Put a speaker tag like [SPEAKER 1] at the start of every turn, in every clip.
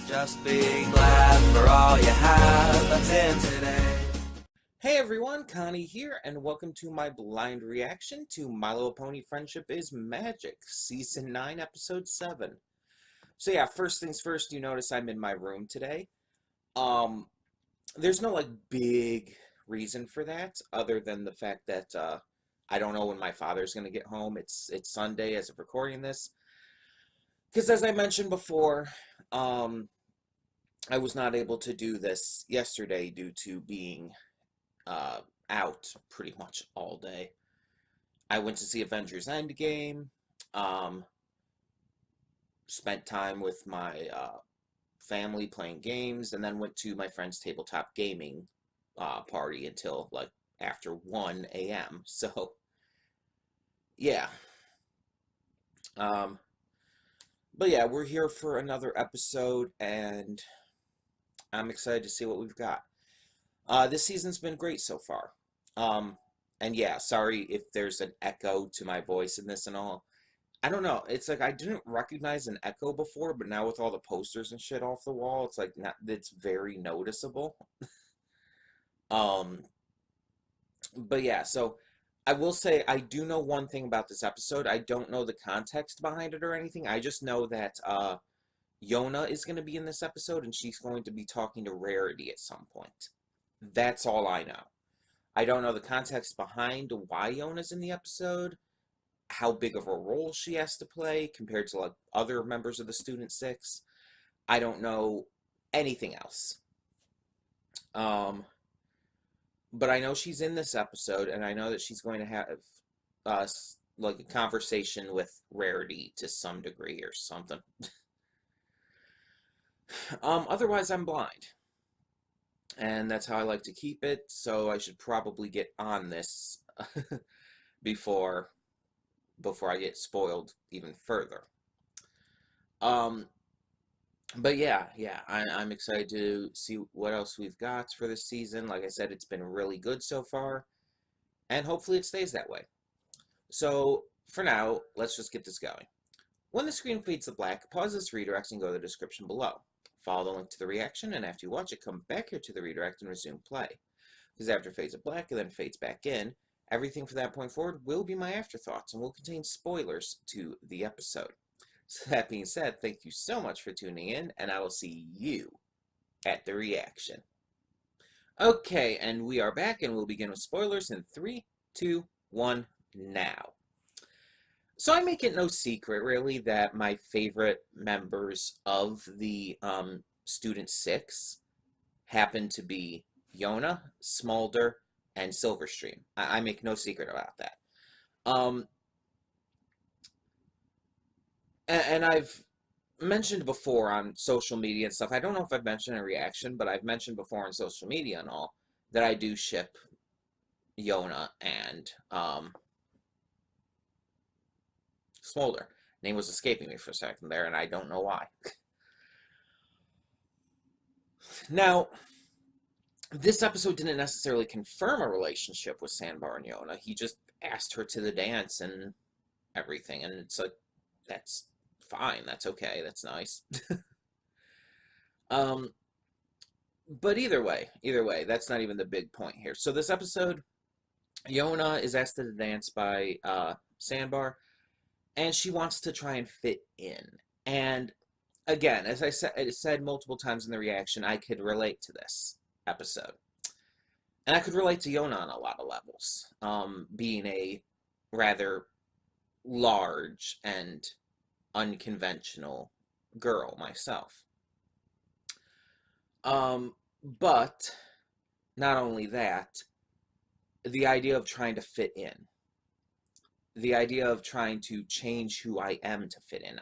[SPEAKER 1] Just be glad for all you have that's in today.
[SPEAKER 2] Hey everyone, Connie here, and welcome to my blind reaction to Milo Pony Friendship is Magic, Season 9, Episode 7. So yeah, first things first, you notice I'm in my room today. There's no, big reason for that, other than the fact that, I don't know when my father's gonna get home. It's Sunday as of recording this. Because as I mentioned before, I was not able to do this yesterday due to being out pretty much all day. I went to see Avengers Endgame, um, spent time with my family playing games, and then went to my friend's tabletop gaming party until after 1 a.m. So, yeah. Um, but yeah, we're here for another episode, and I'm excited to see what we've got. This season's been great so far. And yeah, sorry if there's an echo to my voice in this and all. I don't know. It's like I didn't recognize an echo before, but now with all the posters and shit off the wall, it's like it's very noticeable. Um, but yeah, so I will say I do know one thing about this episode. I don't know the context behind it or anything. I just know that Yona is going to be in this episode and she's going to be talking to Rarity at some point. That's all I know. I don't know the context behind why Yona's in the episode, how big of a role she has to play compared to other members of the Student Six. I don't know anything else. But I know she's in this episode, and I know that she's going to have a conversation with Rarity to some degree or something. Otherwise, I'm blind. And that's how I like to keep it, so I should probably get on this before I get spoiled even further. But yeah, I'm excited to see what else we've got for this season. Like I said, it's been really good so far, and hopefully it stays that way. So for now, let's just get this going. When the screen fades to black, pause this redirect and go to the description below. Follow the link to the reaction, and after you watch it, come back here to the redirect and resume play. Because after it fades to black and then fades back in, everything from that point forward will be my afterthoughts and will contain spoilers to the episode. So that being said, thank you so much for tuning in, and I will see you at the reaction. Okay, and we are back, and we'll begin with spoilers in 3, 2, 1, now. So I make it no secret, really, that my favorite members of the Student Six happen to be Yona, Smolder, and Silverstream. I make no secret about that. And I've mentioned before on social media and stuff, I don't know if I've mentioned in reaction, but I've mentioned before on social media and all, that I do ship Yona and Smolder. Name was escaping me for a second there, and I don't know why. Now, this episode didn't necessarily confirm a relationship with Sandbar and Yona. He just asked her to the dance and everything, and it's like, that's fine, that's okay, that's nice. But either way, that's not even the big point here. So this episode, Yona is asked to the dance by Sandbar, and she wants to try and fit in. And again, as I said multiple times in the reaction, I could relate to this episode. And I could relate to Yona on a lot of levels, being a rather large and unconventional girl myself. But not only that, the idea of trying to fit in, the idea of trying to change who I am to fit in.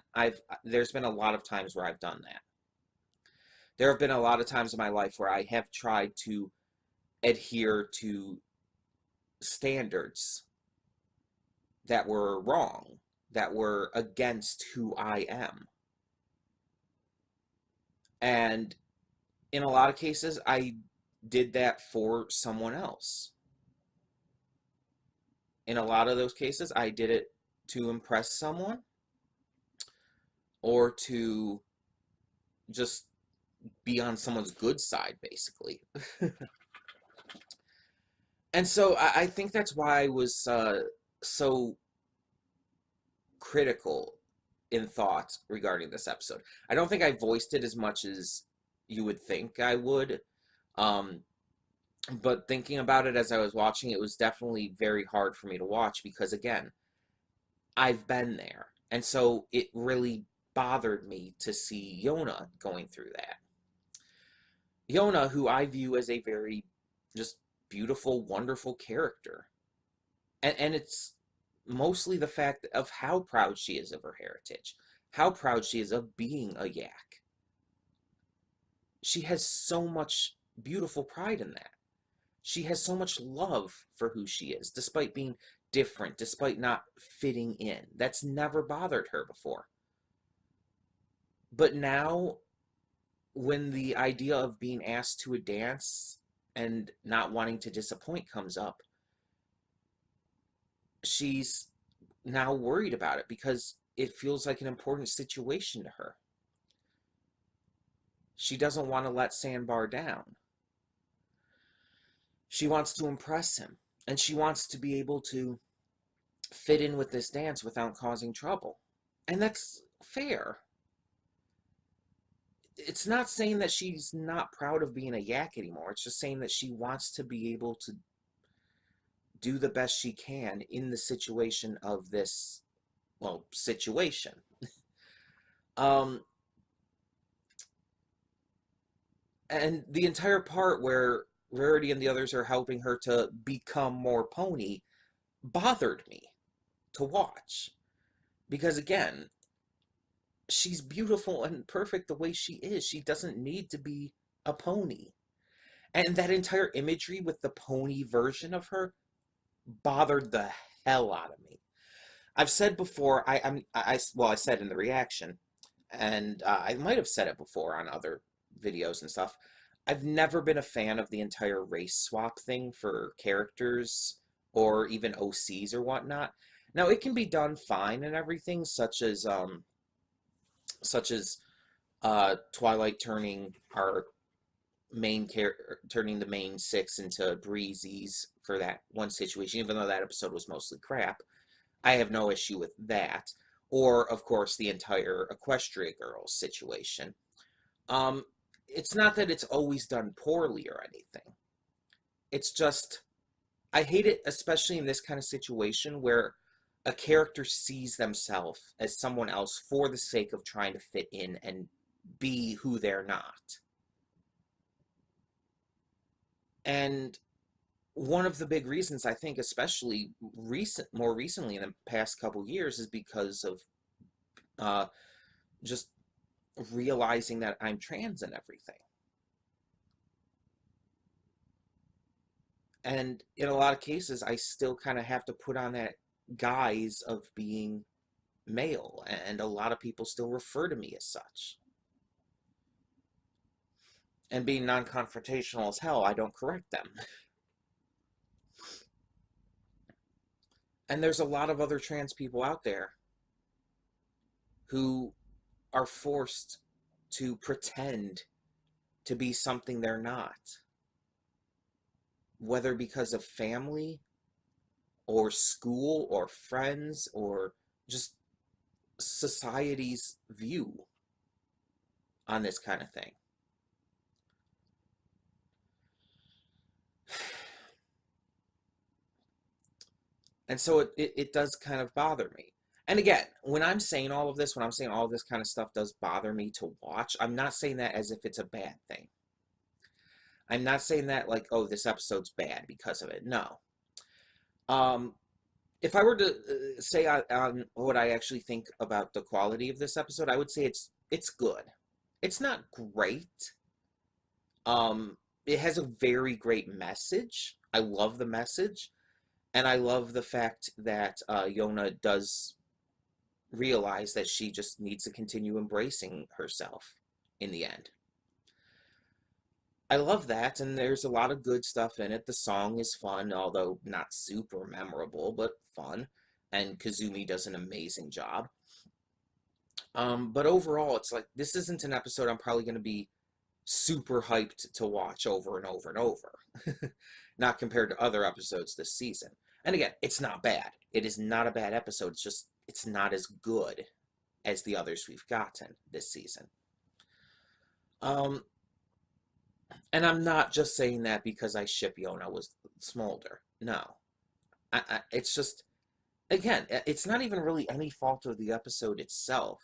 [SPEAKER 2] There's been a lot of times where I've done that. There have been a lot of times in my life where I have tried to adhere to standards that were wrong, that were against who I am. And in a lot of cases, I did that for someone else. In a lot of those cases, I did it to impress someone or to just be on someone's good side, basically. And so I think that's why I was so critical in thought regarding this episode. I don't think I voiced it as much as you would think I would. Um, but thinking about it as I was watching, it was definitely very hard for me to watch because, again, I've been there. And so it really bothered me to see Yona going through that. Yona, who I view as a very just beautiful, wonderful character. And it's mostly the fact of how proud she is of her heritage, how proud she is of being a yak. She has so much beautiful pride in that. She has so much love for who she is, despite being different, despite not fitting in. That's never bothered her before. But now, when the idea of being asked to a dance and not wanting to disappoint comes up, she's now worried about it because it feels like an important situation to her. She doesn't want to let Sandbar down. She wants to impress him, and she wants to be able to fit in with this dance without causing trouble. And that's fair. It's not saying that she's not proud of being a yak anymore. It's just saying that she wants to be able to do the best she can in the situation of this, well, situation. And the entire part where Rarity and the others are helping her to become more pony bothered me to watch. Because again, she's beautiful and perfect the way she is. She doesn't need to be a pony. And that entire imagery with the pony version of her bothered the hell out of me. I've said before, I said in the reaction, and I might have said it before on other videos and stuff. I've never been a fan of the entire race swap thing for characters or even OCs or whatnot. Now, it can be done fine and everything, such as Twilight turning our main character, turning the main six into breezies for that one situation, even though that episode was mostly crap. I have no issue with that. Or, of course, the entire Equestria Girls situation. It's not that it's always done poorly or anything. It's just, I hate it, especially in this kind of situation where a character sees themselves as someone else for the sake of trying to fit in and be who they're not. And one of the big reasons, I think, especially more recently in the past couple years, is because of just realizing that I'm trans and everything. And in a lot of cases, I still kind of have to put on that guise of being male, and a lot of people still refer to me as such. And being non-confrontational as hell, I don't correct them. And there's a lot of other trans people out there who are forced to pretend to be something they're not. Whether because of family, or school, or friends, or just society's view on this kind of thing. And so it does kind of bother me. And again, when I'm saying all of this, when I'm saying all of this kind of stuff does bother me to watch, I'm not saying that as if it's a bad thing. I'm not saying that like, oh, this episode's bad because of it. No. If I were to say on what I actually think about the quality of this episode, I would say it's good. It's not great. It has a very great message. I love the message. And I love the fact that Yona does realize that she just needs to continue embracing herself in the end. I love that, and there's a lot of good stuff in it. The song is fun, although not super memorable, but fun. And Kazumi does an amazing job. But overall, it's like, this isn't an episode I'm probably going to be super hyped to watch over and over and over. Not compared to other episodes this season. And again, it's not bad. It is not a bad episode. It's just, it's not as good as the others we've gotten this season. And I'm not just saying that because I ship Yona with Smolder. No. It's just, again, it's not even really any fault of the episode itself,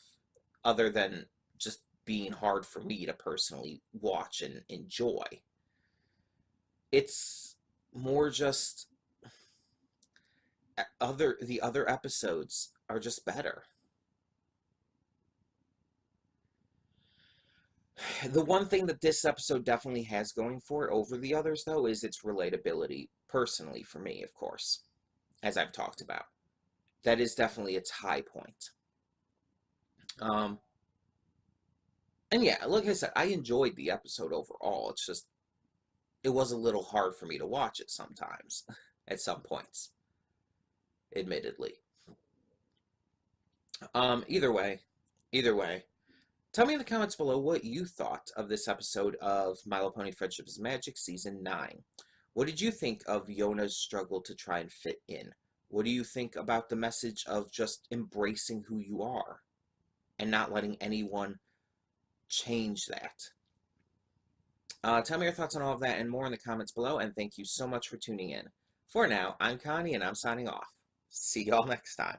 [SPEAKER 2] other than just being hard for me to personally watch and enjoy. It's more just the other episodes are just better. The one thing that this episode definitely has going for it over the others, though, is its relatability, personally, for me, of course, as I've talked about. That is definitely its high point. And yeah, like I said, I enjoyed the episode overall. It's just, it was a little hard for me to watch it sometimes, at some points, admittedly. Either way, tell me in the comments below what you thought of this episode of My Little Pony Friendship is Magic Season 9. What did you think of Yona's struggle to try and fit in? What do you think about the message of just embracing who you are and not letting anyone change that? Tell me your thoughts on all of that and more in the comments below, and thank you so much for tuning in. For now, I'm Connie, and I'm signing off. See y'all next time.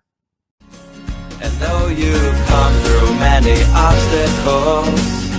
[SPEAKER 1] And though you've come through many obstacles,